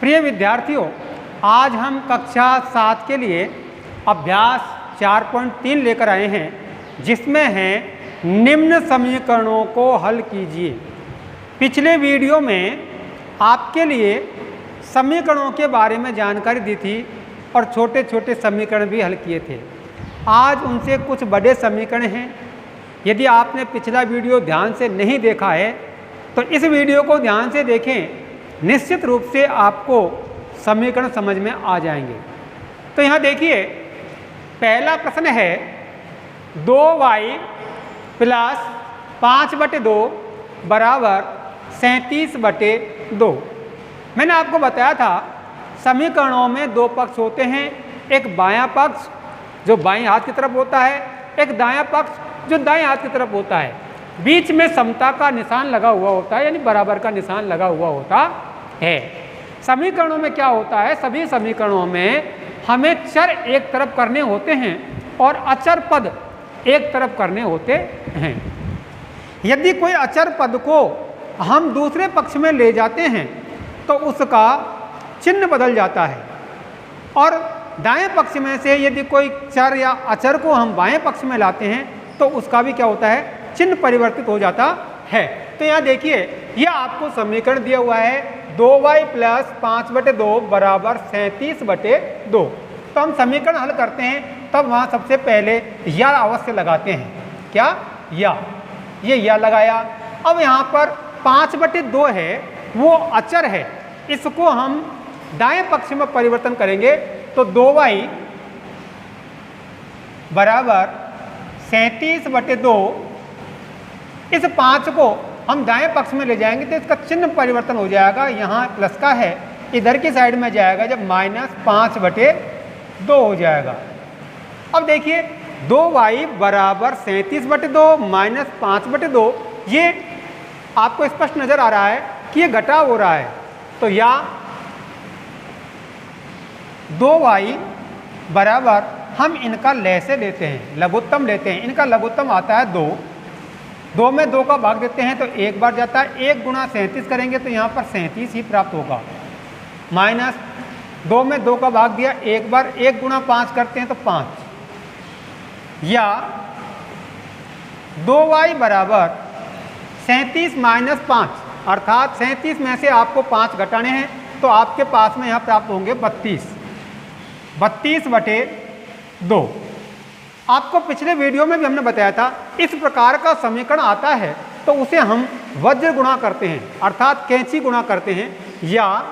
प्रिय विद्यार्थियों, आज हम कक्षा 7 के लिए अभ्यास 4.3 लेकर आए हैं, जिसमें हैं निम्न समीकरणों को हल कीजिए। पिछले वीडियो में आपके लिए समीकरणों के बारे में जानकारी दी थी और छोटे छोटे समीकरण भी हल किए थे। आज उनसे कुछ बड़े समीकरण हैं। यदि आपने पिछला वीडियो ध्यान से नहीं देखा है तो इस वीडियो को ध्यान से देखें, निश्चित रूप से आपको समीकरण समझ में आ जाएंगे। तो यहाँ देखिए, पहला प्रश्न है 2y प्लस 5/2 बराबर 37/2। मैंने आपको बताया था समीकरणों में दो पक्ष होते हैं, एक बायां पक्ष जो बाएं हाथ की तरफ होता है, एक दायां पक्ष जो दाएं हाथ की तरफ होता है। बीच में समता का निशान लगा हुआ होता है, यानी बराबर का निशान लगा हुआ होता है। समीकरणों में क्या होता है, सभी समीकरणों में हमें चर एक तरफ करने होते हैं और अचर पद एक तरफ करने होते हैं। यदि कोई अचर पद को हम दूसरे पक्ष में ले जाते हैं तो उसका चिन्ह बदल जाता है, और दाएं पक्ष में से यदि कोई चर या अचर को हम बाएं पक्ष में लाते हैं तो उसका भी क्या होता है, चिन्ह परिवर्तित हो जाता है। तो यहाँ देखिए, यह आपको समीकरण दिया हुआ है 2y प्लस 5/2 बराबर 37/2। तो हम समीकरण हल करते हैं तब वहाँ सबसे पहले या अवश्य लगाते हैं। क्या? या। ये या लगाया। अब यहाँ पर 5/2 है, वो अचर है, इसको हम दाएं पक्ष में परिवर्तन करेंगे तो 2y बराबर 37/2। इस 5 को हम दाएं पक्ष में ले जाएंगे तो इसका चिन्ह परिवर्तन हो जाएगा, यहाँ प्लस का है, इधर की साइड में जाएगा जब -5/2 हो जाएगा। अब देखिए 2y बराबर 37/2 माइनस 5/2, ये आपको स्पष्ट नजर आ रहा है कि ये घटाव हो रहा है। तो या 2y बराबर हम इनका लैसे लेते हैं, लघुत्तम लेते हैं। इनका लघुत्तम आता है 2। 2 में 2 का भाग देते हैं तो एक बार जाता है, 1 गुणा 37 करेंगे तो यहाँ पर 37 ही प्राप्त होगा। माइनस 2 में 2 का भाग दिया एक बार, 1 गुणा 5 करते हैं तो 5। या 2y बराबर 37 माइनस 5, अर्थात 37 में से आपको 5 घटाने हैं तो आपके पास में यहाँ प्राप्त होंगे 32/2। आपको पिछले वीडियो में भी हमने बताया था, इस प्रकार का समीकरण आता है तो उसे हम वज्र गुणा करते हैं, अर्थात कैंची गुणा करते हैं। या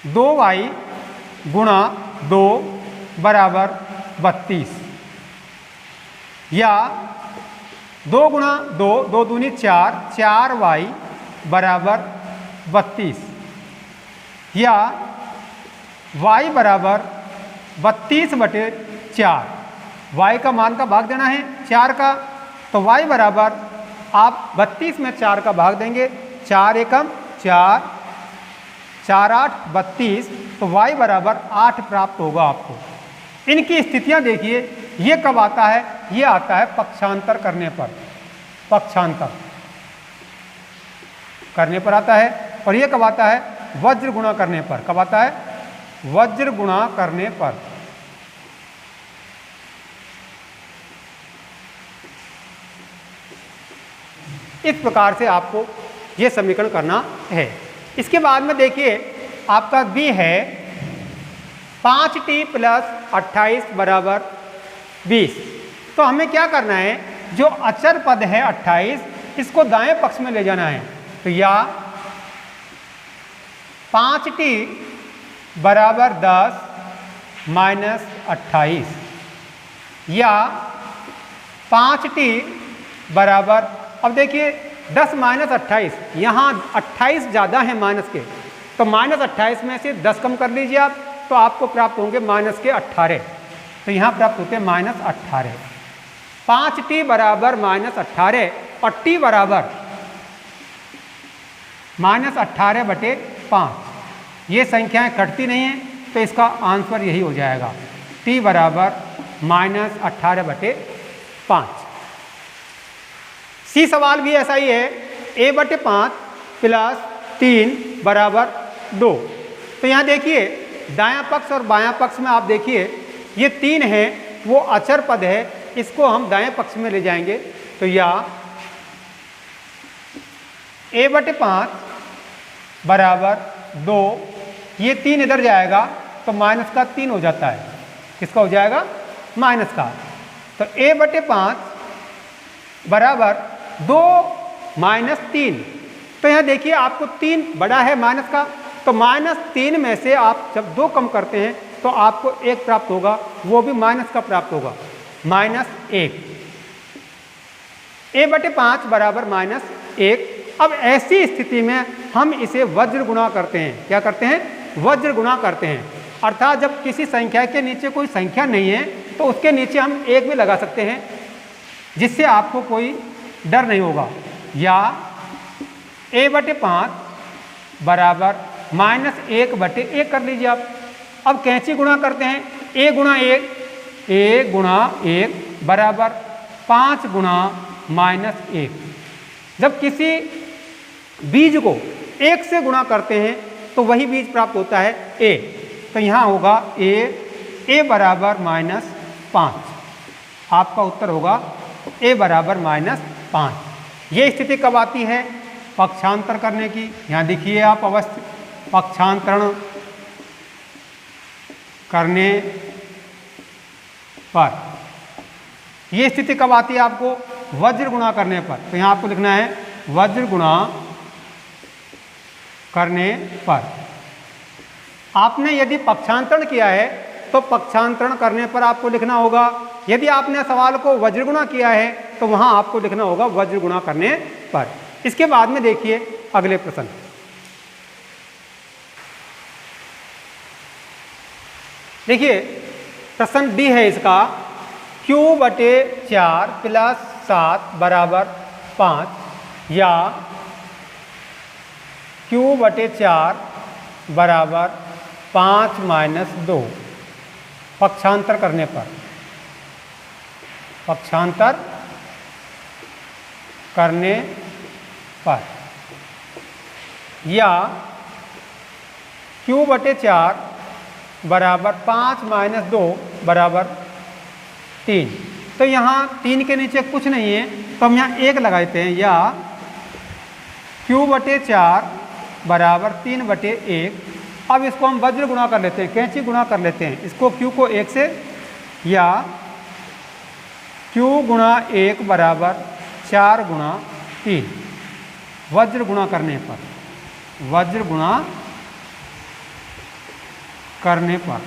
2y गुणा 2 बराबर 32, या 2 गुणा 2, 2 दूनी 4, 4y बराबर 32, या y बराबर 32/4। y का मान का भाग देना है 4 का, तो y बराबर आप 32 में 4 का भाग देंगे, 4 एकम 4, 4 8 32, तो y बराबर 8 प्राप्त होगा आपको। इनकी स्थितियां देखिए, ये कब आता है, ये आता है पक्षांतर करने पर, पक्षांतर करने पर आता है। और ये कब आता है, वज्र गुणा करने पर। कब आता है, वज्र गुणा करने पर। इस प्रकार से आपको ये समीकरण करना है। इसके बाद में देखिए आपका भी है 5t प्लस 28 बराबर 20। तो हमें क्या करना है, जो अचर पद है 28, इसको दाएं पक्ष में ले जाना है। तो या 5t बराबर 10 माइनस 28, या 5t बराबर, अब देखिए 10 माइनस 28, यहाँ 28 ज़्यादा है माइनस के, तो -28 में से 10 कम कर लीजिए आप, तो आपको प्राप्त होंगे -18। तो यहाँ प्राप्त होते हैं -18। 5t बराबर -18 और t बराबर -18/5। ये संख्याएं कटती नहीं हैं तो इसका आंसर यही हो जाएगा, t बराबर -18/5। सी सवाल भी ऐसा ही है, a/5 प्लस 3 बराबर 2। तो यहाँ देखिए दायां पक्ष और बायां पक्ष में आप देखिए ये 3 है वो अचर पद है, इसको हम दाएं पक्ष में ले जाएंगे तो या a/5 बराबर 2, ये 3 इधर जाएगा तो माइनस का 3 हो जाता है। किसका हो जाएगा? माइनस का। तो a/5 बराबर 2 माइनस 3। तो यहाँ देखिए आपको 3 बड़ा है माइनस का, तो माइनस 3 में से आप जब 2 कम करते हैं तो आपको 1 प्राप्त होगा, वो भी माइनस का प्राप्त होगा, -1। a/5 बराबर -1। अब ऐसी स्थिति में हम इसे वज्र गुणा करते हैं। क्या करते हैं? वज्र गुणा करते हैं। अर्थात जब किसी संख्या के नीचे कोई संख्या नहीं है तो उसके नीचे हम 1 भी लगा सकते हैं, जिससे आपको कोई डर नहीं होगा। या a/5 बराबर -1/1 कर लीजिए आप। अब कैंची गुणा करते हैं, a गुणा 1 बराबर 5 गुणा -1। जब किसी बीज को 1 से गुणा करते हैं तो वही बीज प्राप्त होता है a। तो यहाँ होगा a बराबर -5। आपका उत्तर होगा a बराबर -5। ये स्थिति कब आती है? पक्षांतर करने की। यहाँ देखिए आप अवश्य पक्षांतरण करने पर ये स्थिति कब आती है आपको? वज्र गुणा करने पर। तो यहाँ आपको लिखना है वज्र गुणा करने पर। आपने यदि पक्षांतरण किया है तो पक्षांतरण करने पर आपको लिखना होगा। यदि आपने सवाल को वज्र गुणा किया है तो वहां आपको लिखना होगा वज्र गुणा करने पर। इसके बाद में देखिए अगले प्रश्न। देखिए प्रश्न डी है इसका, q/4 + 7 बराबर 5 या q/4 बराबर 5 - 2 पक्षांतर करने पर। पक्षांतर करने पर या q/4 बराबर 5 - 2 बराबर 3। तो यहाँ 3 के नीचे कुछ नहीं है तो हम यहाँ 1 लगाते हैं। या q/4 बराबर 3/1। अब इसको हम वज्र गुणा कर लेते हैं, कैंची गुणा कर लेते हैं इसको q को 1 से। या q गुणा 1 बराबर 4 गुणा 3 वज्र गुणा करने पर। वज्र गुणा करने पर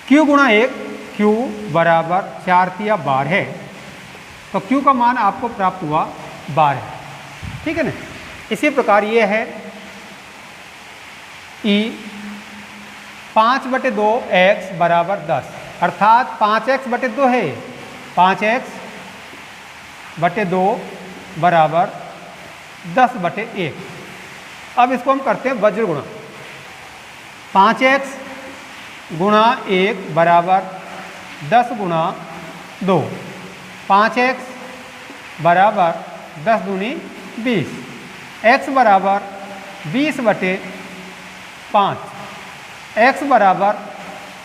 q गुणा 1, q बराबर 4 × 12 है। तो q का मान आपको प्राप्त हुआ 12। ठीक है ना। इसी प्रकार ये है e 5/2x बराबर 10। अर्थात 5x/2 है। 5x/2 बराबर 10/1। अब इसको हम करते हैं वज्र गुणा। 5x गुणा 1 बराबर 10 गुणा 2। 5x बराबर 10 दूनी 20। x बराबर 20/5। x बराबर,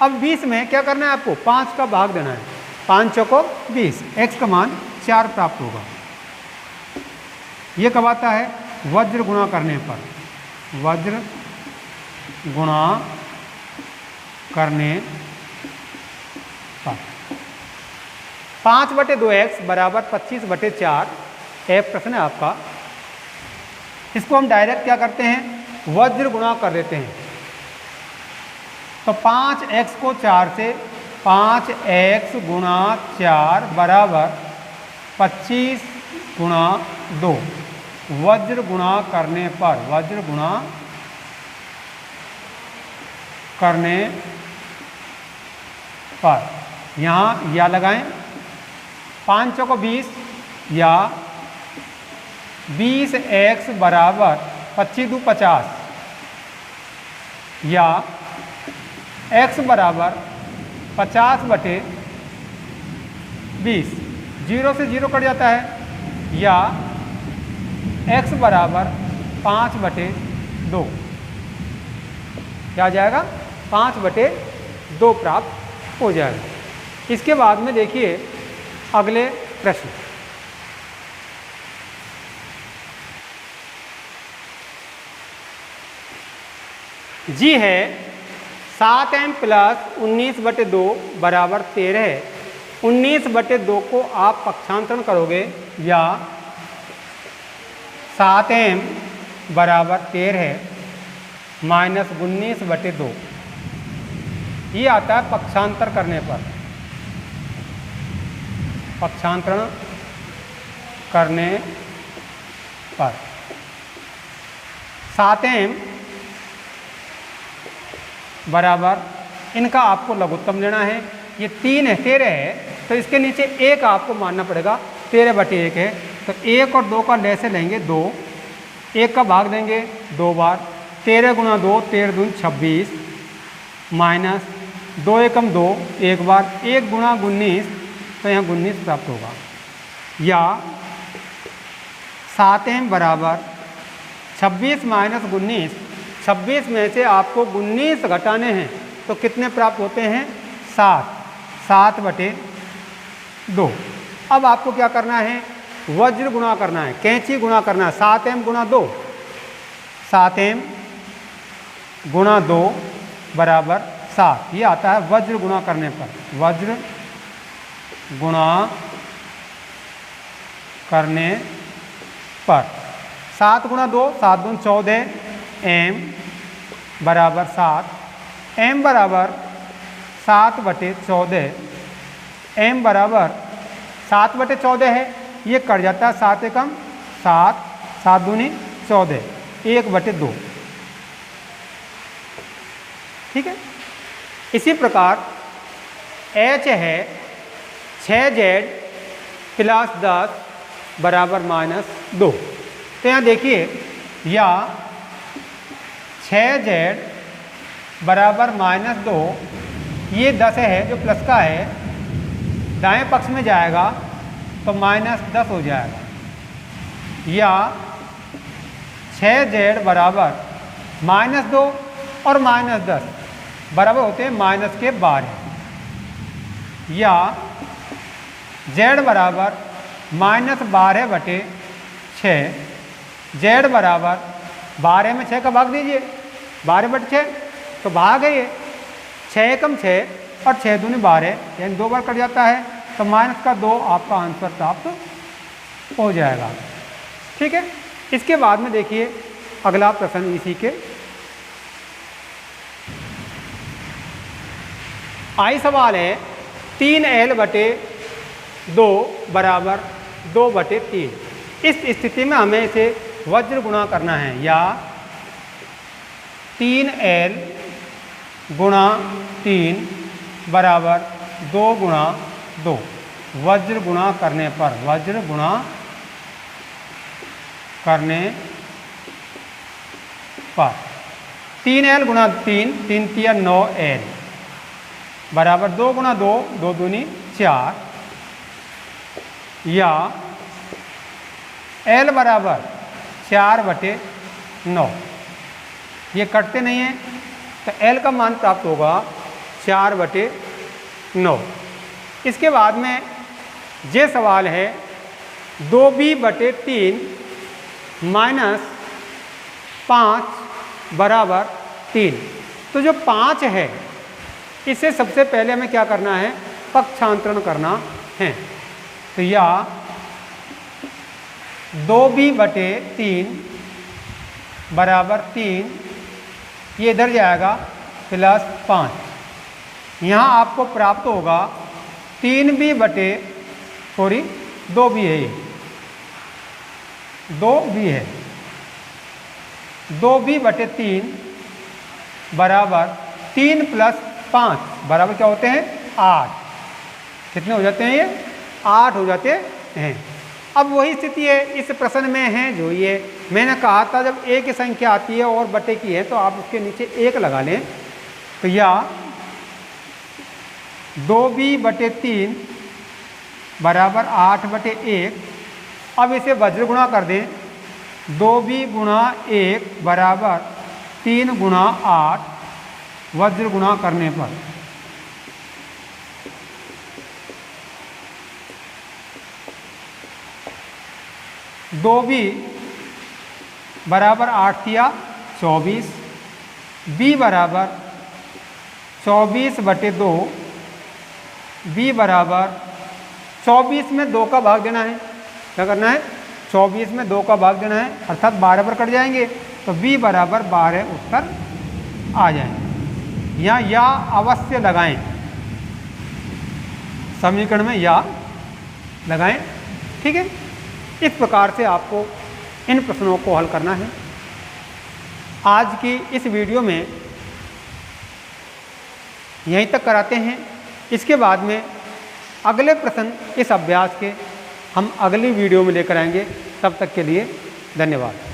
अब 20 में क्या करना है आपको? 5 का भाग देना है। 5 चौको 20। x का मान 4 प्राप्त होगा। ये कब आता है? वज्र गुणा करने पर। वज्र गुणा करने पर 5/2x बराबर 25/4 एक प्रश्न है आपका। इसको हम डायरेक्ट क्या करते हैं? वज्र गुणा कर देते हैं। तो 5x को 4 से 5x गुणा 4 बराबर 25 गुणा 2 वज्र गुणा करने पर। वज्र गुणा करने पर यहाँ या लगाएं 5 चौको 20 या 20x बराबर 25 × 2 = 50 या x बराबर 50/20। 0 से 0 कट जाता है। या x बराबर 5/2 क्या आ जाएगा 5/2 प्राप्त हो जाएगा। इसके बाद में देखिए अगले प्रश्न, जी है 7m + 19/2 बराबर 13 है। 19/2 को आप पक्षांतरण करोगे या 7m बराबर 13 है माइनस 19/2 ये आता है पक्षांतर करने पर, पक्षांतरण करने पर 7m बराबर इनका आपको लघुत्तम लेना है। ये 3 है 13 है तो इसके नीचे 1 आपको मानना पड़ेगा, 13/1 है तो 1 और 2 का लैसे लेंगे 2, 1 का भाग देंगे 2 बार, 13 × 2 13 दूनी 26 माइनस 2 एकम 2 1 बार, 1 × 19 तो यहाँ 19 प्राप्त होगा। या 7m बराबर 26 माइनस 19, 26 में से आपको 19 घटाने हैं तो कितने प्राप्त होते हैं 7/2। अब आपको क्या करना है वज्र गुणा करना है, कैंची गुणा करना है। 7m × 2, 7m × 2 बराबर 7 ये आता है वज्र गुणा करने पर, वज्र गुणा करने पर 7 × 2 7 दूनी 14 m बराबर 7, m बराबर 7/14, m बराबर 7/14 है, ये कट जाता है 7 एकम 7, 7 दूनी 14, 1/2 ठीक है। इसी प्रकार h है 6z + 10 बराबर -2 तो यहाँ देखिए या 6z बराबर -2 ये 10 है जो प्लस का है दाएं पक्ष में जाएगा तो -10 हो जाएगा। या 6z बराबर -2 और -10 बराबर होते हैं -12। या z बराबर -12/6, z बराबर 12 में 6 का भाग दीजिए 12/6 तो भाग है ये 6 एकम 6 और 6 दूनी 12 यानी 2 बार कट जाता है तो -2 आपका आंसर प्राप्त हो जाएगा ठीक है। इसके बाद में देखिए अगला प्रश्न इसी के आई सवाल है 3l/2 बराबर 2/3। इस स्थिति में हमें इसे वज्र गुणा करना है या 3l × 3 बराबर 2 × 2 वज्र गुणा करने पर, वज्र गुणा करने पर 3l × 3 3 × 9l बराबर 2 × 2 2 दूनी 4 या l बराबर 4/9 ये कटते नहीं हैं तो l का मान प्राप्त होगा 4/9। इसके बाद में ये सवाल है 2b/3 -5 बराबर 3। तो जो 5 है इसे सबसे पहले हमें क्या करना है पक्षांतरण करना है। तो या 2b/3 बराबर 3 ये इधर जाएगा +5, यहाँ आपको प्राप्त होगा 2b है ये 2b है 2b/3 बराबर 3 + 5 बराबर क्या होते हैं 8। कितने हो जाते हैं ये 8 हो जाते हैं। अब वही स्थिति है इस प्रश्न में है जो ये मैंने कहा था जब एक की संख्या आती है और बटे की है तो आप उसके नीचे 1 लगा लें। तो या 2b/3 बराबर 8/1। अब इसे वज्र गुणा कर दें 2b गुणा 1 बराबर 3 गुणा 8 वज्र गुणा करने पर 2b बराबर 8 किया 24, b बराबर 24/2, b बराबर 24 में 2 का भाग देना है। क्या करना है? 24 में 2 का भाग देना है, अर्थात 12 पर कट जाएंगे तो b बराबर 12 उत्तर आ जाएंगे। यहाँ या अवश्य लगाएं, समीकरण में या लगाएं। ठीक है, इस प्रकार से आपको इन प्रश्नों को हल करना है। आज की इस वीडियो में यहीं तक कराते हैं। इसके बाद में अगले प्रश्न इस अभ्यास के हम अगली वीडियो में लेकर आएंगे। तब तक के लिए धन्यवाद।